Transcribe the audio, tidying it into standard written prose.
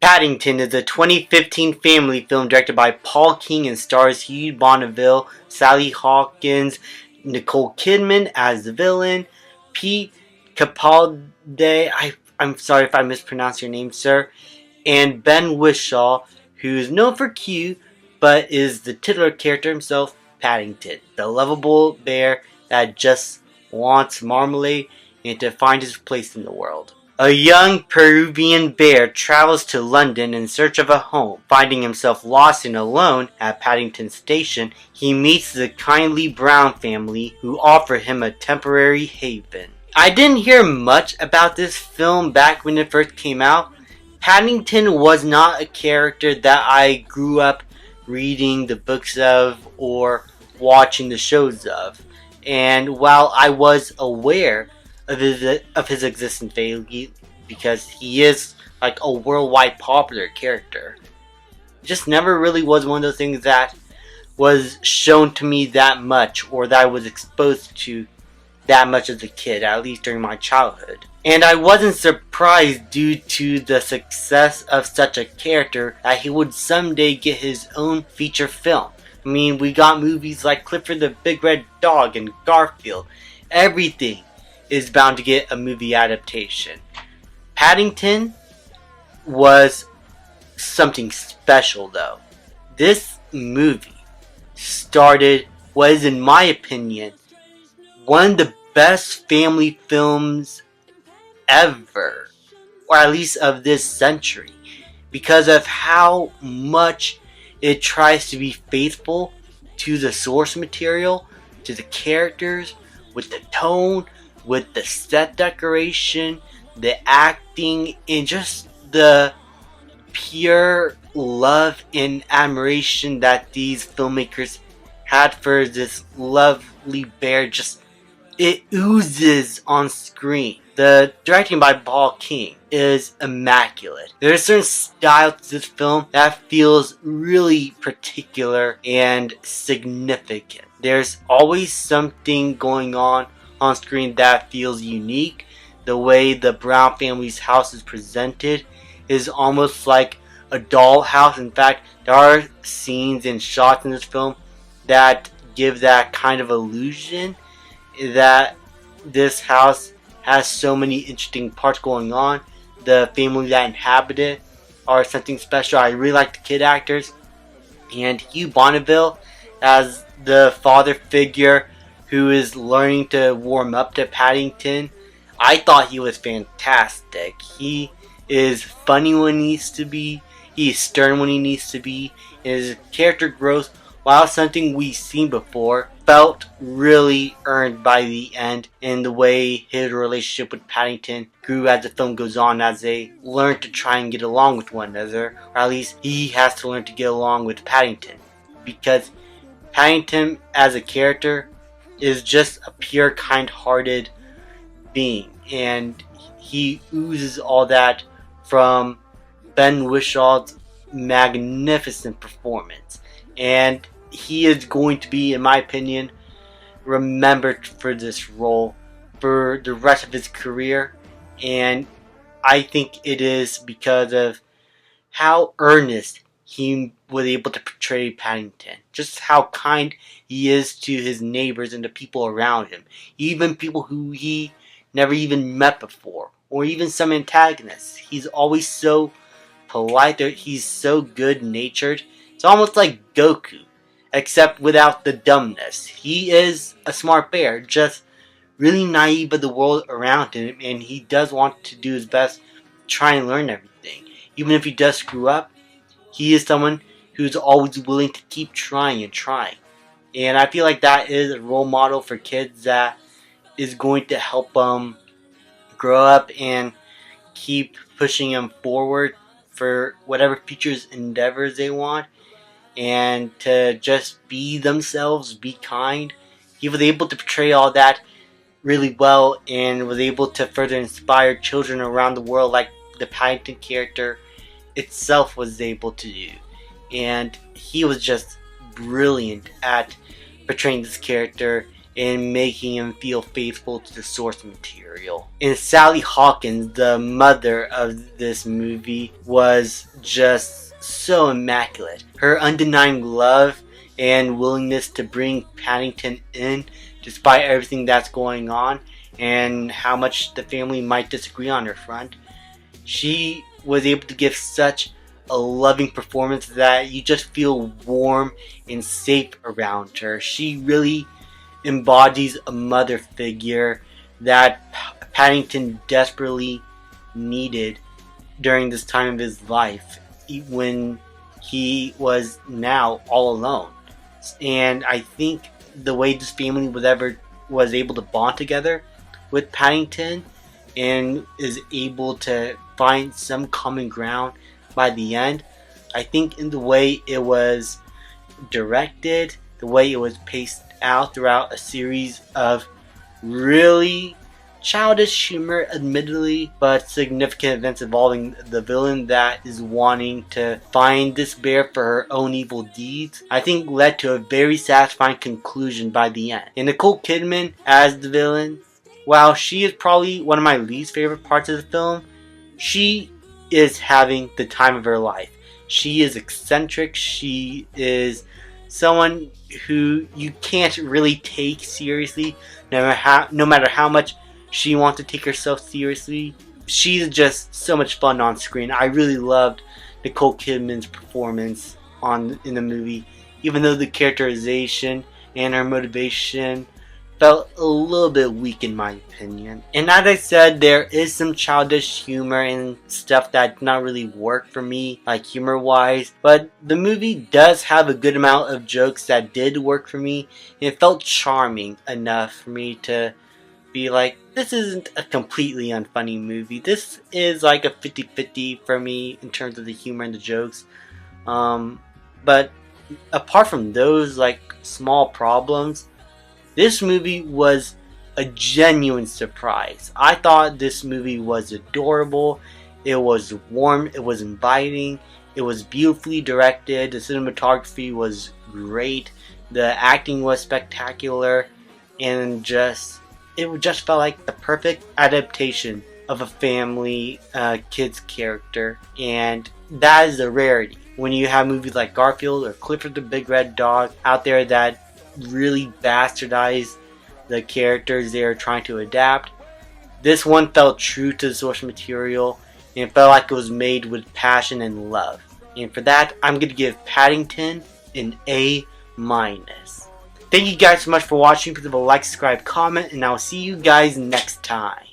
Paddington is a 2015 family film directed by Paul King and stars Hugh Bonneville, Sally Hawkins, Nicole Kidman as the villain, Pete Capaldi, I'm sorry if I mispronounced your name, sir, and Ben Whishaw, who's known for Q, but is the titular character himself, Paddington, the lovable bear that just wants marmalade and to find his place in the world. A young Peruvian bear travels to London in search of a home. Finding himself lost and alone at Paddington Station, he meets the kindly Brown family who offer him a temporary haven. I didn't hear much about this film back when it first came out. Paddington was not a character that I grew up reading the books of or watching the shows of. And while I was aware of his existence because he is like a worldwide popular character, it just never really was one of those things that was shown to me that much or that I was exposed to that much as a kid, at least during my childhood. And I wasn't surprised due to the success of such a character that he would someday get his own feature film. I mean, we got movies like Clifford the Big Red Dog and Garfield. Everything is bound to get a movie adaptation. Paddington was something special though. This movie started what is, in my opinion, one of the best family films ever, or at least of this century, because of how much it tries to be faithful to the source material, to the characters, with the tone, with the set decoration, the acting, and just the pure love and admiration that these filmmakers had for this lovely bear. Just, it oozes on screen. The directing by Paul King is immaculate. There's a certain style to this film that feels really particular and significant. There's always something going on screen that feels unique. The way the Brown family's house is presented is almost like a dollhouse. In fact, there are scenes and shots in this film that give that kind of illusion that this house has so many interesting parts going on. The family that inhabit it are something special. I really like the kid actors. And Hugh Bonneville as the father figure who is learning to warm up to Paddington. I thought he was fantastic. He is funny when he needs to be. He is stern when he needs to be. His character growth, while something we've seen before, felt really earned by the end in the way his relationship with Paddington grew as the film goes on, as they learn to try and get along with one another, or at least he has to learn to get along with Paddington, because Paddington as a character is just a pure kind-hearted being, and he oozes all that from Ben Wishaw's magnificent performance. And he is going to be, in my opinion, remembered for this role for the rest of his career. And I think it is because of how earnest he was able to portray Paddington. Just how kind he is to his neighbors and the people around him. Even people who he never even met before. Or even some antagonists. He's always so polite. He's so good-natured. It's almost like Goku, except without the dumbness. He is a smart bear, just really naive of the world around him, and he does want to do his best to try and learn everything. Even if he does screw up, he is someone who's always willing to keep trying and trying. And I feel like that is a role model for kids that is going to help them grow up and keep pushing them forward for whatever future endeavors they want, and to just be themselves, be kind. He was able to portray all that really well and was able to further inspire children around the world like the Paddington character itself was able to do. And he was just brilliant at portraying this character and making him feel faithful to the source material. And Sally Hawkins, the mother of this movie, was just so immaculate. Her undenying love and willingness to bring Paddington in despite everything that's going on and how much the family might disagree on her front. She was able to give such a loving performance that you just feel warm and safe around her. She really embodies a mother figure that Paddington desperately needed during this time of his life when he was now all alone. And I think the way this family was able to bond together with Paddington and is able to find some common ground by the end, I think in the way it was directed, the way it was paced out throughout a series of really childish humor, admittedly, but significant events involving the villain that is wanting to find this bear for her own evil deeds, I think led to a very satisfying conclusion by the end. And Nicole Kidman as the villain, while she is probably one of my least favorite parts of the film, she is having the time of her life. She is eccentric. She is someone who you can't really take seriously, no matter how much she wants to take herself seriously. She's just so much fun on screen. I really loved Nicole Kidman's performance in the movie, even though the characterization and her motivation felt a little bit weak in my opinion. And as I said, there is some childish humor and stuff that did not really work for me, like humor wise, but the movie does have a good amount of jokes that did work for me, and it felt charming enough for me to be like, this isn't a completely unfunny movie. This is like a 50-50 for me in terms of the humor and the jokes. But apart from those like small problems, this movie was a genuine surprise. I thought this movie was adorable. It was warm. It was inviting. It was beautifully directed. The cinematography was great. The acting was spectacular. And it just felt like the perfect adaptation of a family kid's character. And that is a rarity. When you have movies like Garfield or Clifford the Big Red Dog out there that really bastardize the characters they are trying to adapt, this one felt true to the source material and felt like it was made with passion and love. And for that, I'm going to give Paddington an A-. Thank you guys so much for watching. Please leave a like, subscribe, comment, and I'll see you guys next time.